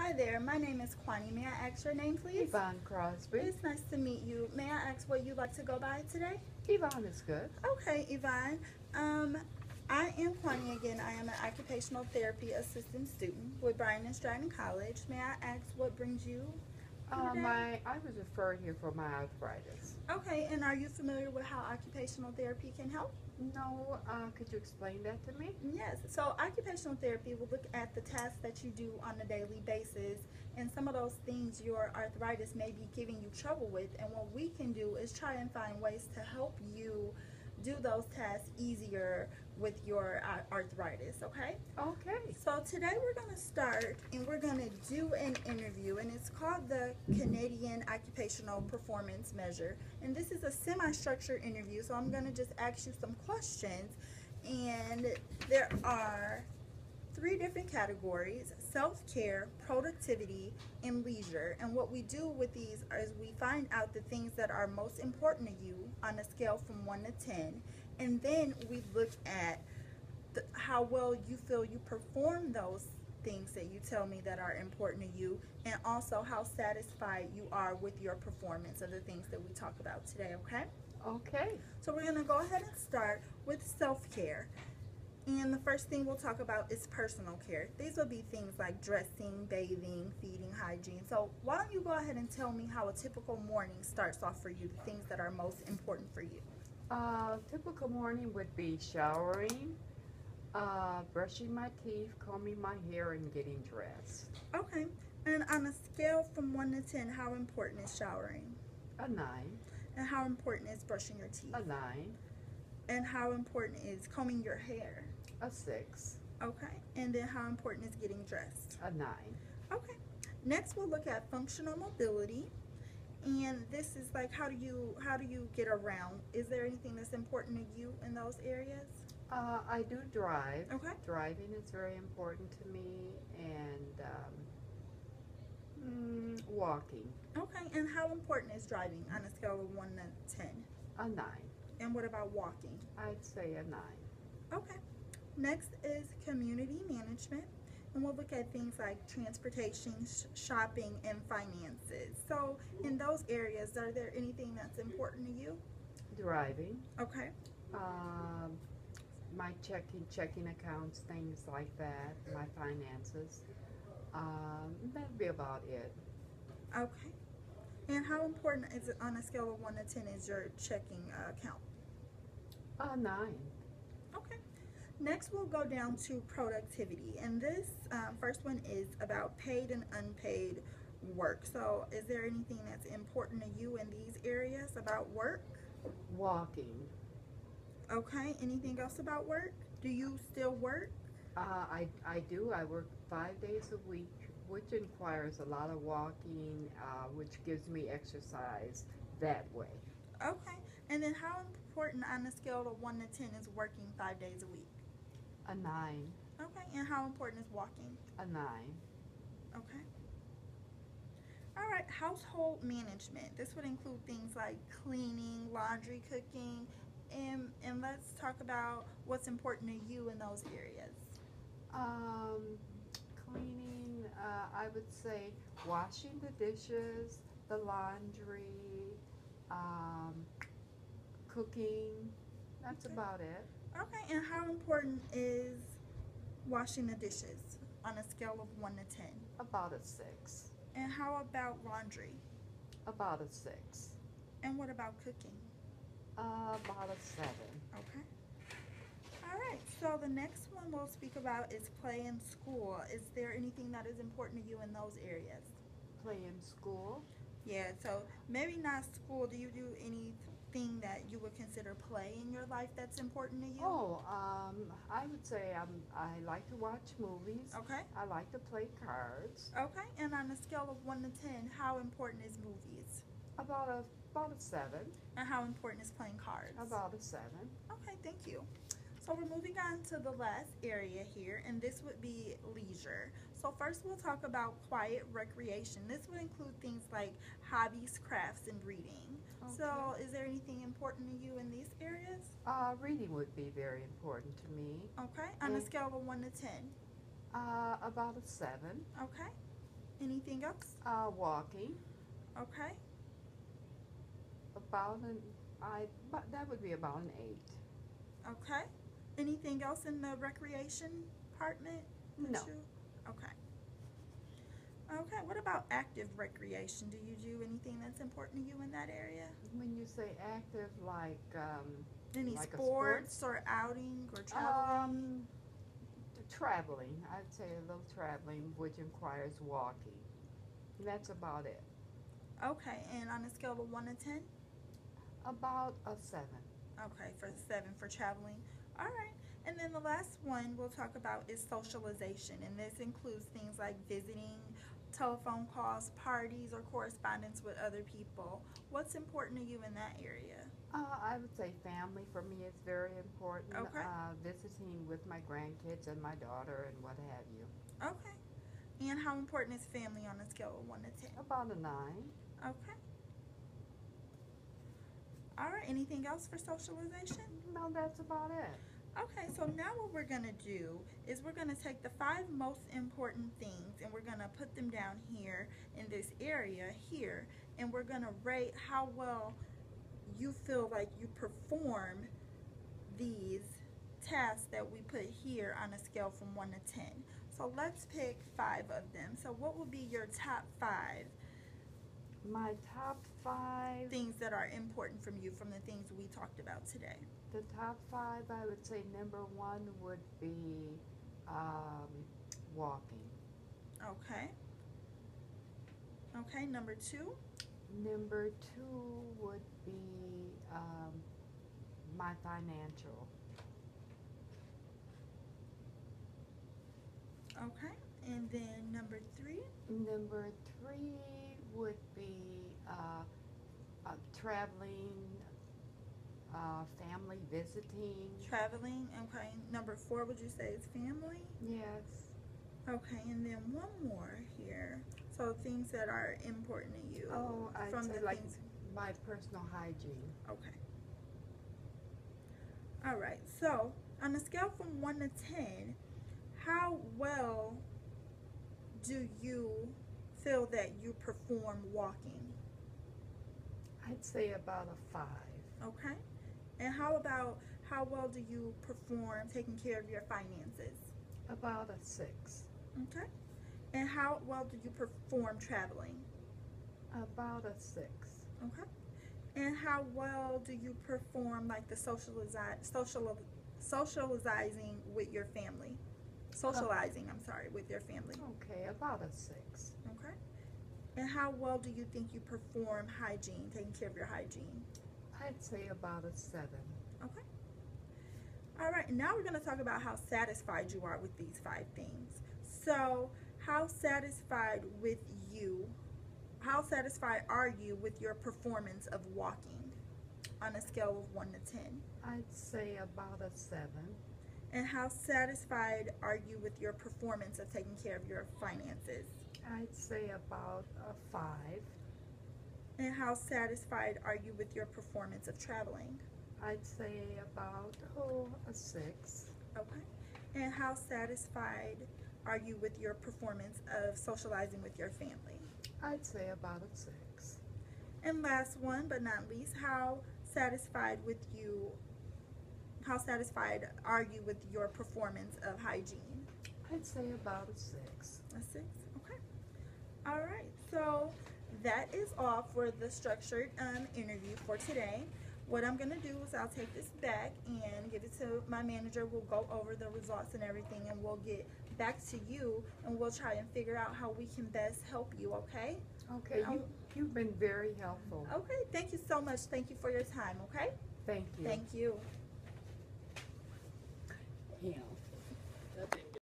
Hi there, my name is Quannie. May I ask your name, please? Yvonne Crosby. It's nice to meet you. May I ask what you'd like to go by today? Yvonne is good. Okay, Yvonne. Um, I am Quannie again. I am an occupational therapy assistant student with Bryan and Stratton College. May I ask what brings you here today? I was referred here for my arthritis. Okay, and are you familiar with how occupational therapy can help? No, could you explain that to me? Yes, so occupational therapy will look at the tasks that you do on a daily basis, and some of those things your arthritis may be giving you trouble with, and what we can do is try and find ways to help you do those tasks easier with your arthritis, okay? Okay. So today we're going to start and we're going to do an interview, and it's called the Canadian Occupational Performance Measure, and this is a semi-structured interview, so I'm going to just ask you some questions, and there are three different categories: self-care, productivity, and leisure. And what we do with these is we find out the things that are most important to you on a scale from 1 to 10, and then we look at how well you feel you perform those things that you tell me that are important to you, and also how satisfied you are with your performance of the things that we talk about today, okay? Okay. So we're going to go ahead and start with self-care. And the first thing we'll talk about is personal care. These will be things like dressing, bathing, feeding, hygiene. So why don't you go ahead and tell me how a typical morning starts off for you, the things that are most important for you. Typical morning would be showering, brushing my teeth, combing my hair, and getting dressed. Okay. And on a scale from 1 to 10, how important is showering? A 9. And how important is brushing your teeth? A 9. And how important is combing your hair? A 6. Okay. And then how important is getting dressed? A 9. Okay. Next we'll look at functional mobility. And this is like how do you get around? Is there anything that's important to you in those areas? I do drive. Okay. Driving is very important to me, and walking. Okay. And how important is driving on a scale of 1 to 10? A 9. And what about walking? I'd say a 9. Okay. Next is community management, and we'll look at things like transportation, shopping, and finances. So in those areas, are there anything that's important to you? Driving. Okay. My checking accounts, things like that, my finances. That'd be about it. Okay. And how important is it on a scale of 1 to 10 is your checking account? A 9. Okay. Next, we'll go down to productivity. And this first one is about paid and unpaid work. So is there anything that's important to you in these areas about work? Walking. Okay. Anything else about work? Do you still work? I do. I work 5 days a week, which requires a lot of walking, which gives me exercise that way. Okay. And then how important on a scale of 1 to 10 is working 5 days a week? A 9. Okay. And how important is walking? A 9. Okay. All right. Household management. This would include things like cleaning, laundry, cooking, and let's talk about what's important to you in those areas. Cleaning, I would say washing the dishes, the laundry, cooking. That's Okay. about it. Okay. And how important is washing the dishes on a scale of 1 to 10? About a 6. And how about laundry? About a 6. And what about cooking? About a 7. Okay. All right. So the next one we'll speak about is play and school. Is there anything that is important to you in those areas? Play in school. Yeah. So maybe not school. Do you do anything that you would consider play in your life that's important to you? Oh, I would say I like to watch movies. Okay. I like to play cards. Okay. And on a scale of 1 to 10, how important is movies? About a 7. And how important is playing cards? About a 7. Okay, thank you. So we're moving on to the last area here, and this would be leisure. So first we'll talk about quiet recreation. This would include things like hobbies, crafts, and reading. Okay. So is there anything important to you in these areas? Reading would be very important to me. Okay, on a scale of 1 to 10. About a 7. Okay. Anything else? Walking. Okay. But that would be about an 8. Okay. Anything else in the recreation department? No. Okay. Okay, what about active recreation? Do you do anything that's important to you in that area? When you say active, like Any like a sports or outing or traveling? traveling. I'd say a little traveling, which requires walking. And that's about it. Okay, and on a scale of 1 to 10? About a 7. Okay, for 7 for traveling. All right. And then the last one we'll talk about is socialization, and this includes things like visiting, telephone calls, parties, or correspondence with other people. What's important to you in that area? I would say family for me is very important. Okay. Visiting with my grandkids and my daughter and what have you. Okay. And how important is family on a scale of 1 to 10? About a 9. Okay. All right. Anything else for socialization? No, that's about it. Okay, so now what we're going to do is we're going to take the 5 most important things and we're going to put them down here in this area here, and we're going to rate how well you feel like you perform these tasks that we put here on a scale from 1 to 10. So let's pick 5 of them. So what will be your top 5? My top 5. Things that are important from you from the things we talked about today. The top 5, I would say number 1 would be walking. Okay. Okay, number 2? Number 2 would be my financial. Okay, and then number 3? Number 3 would be traveling, family visiting. Traveling, okay. Number 4, would you say is family? Yes. Okay, and then one more here. So things that are important to you. Oh, I'd from say the like things. my personal hygiene. Okay. All right. So on a scale from 1 to 10, how well do you feel that you perform walking? I'd say about a 5. Okay. And how about how well do you perform taking care of your finances? About a 6. Okay. And how well do you perform traveling? About a 6. Okay. And how well do you perform like the socializing with your family? Socializing, I'm sorry, with your family. Okay, about a 6. Okay. And how well do you think you perform hygiene, taking care of your hygiene? I'd say about a 7. Okay. All right, now we're going to talk about how satisfied you are with these 5 things. So, how satisfied are you with your performance of walking on a scale of 1 to 10? I'd say about a 7. And how satisfied are you with your performance of taking care of your finances? I'd say about a 5. And how satisfied are you with your performance of traveling? I'd say about a 6. Okay. And how satisfied are you with your performance of socializing with your family? I'd say about a 6. And last one but not least, how satisfied are you with your performance of hygiene? I'd say about a 6. A 6? Okay. All right. So that is all for the structured interview for today. What I'm going to do is I'll take this back and give it to my manager. We'll go over the results and everything, and we'll get back to you, and we'll try and figure out how we can best help you, okay? Okay, you've been very helpful. Okay, thank you so much. Thank you for your time, okay? Thank you. Thank you. Yeah.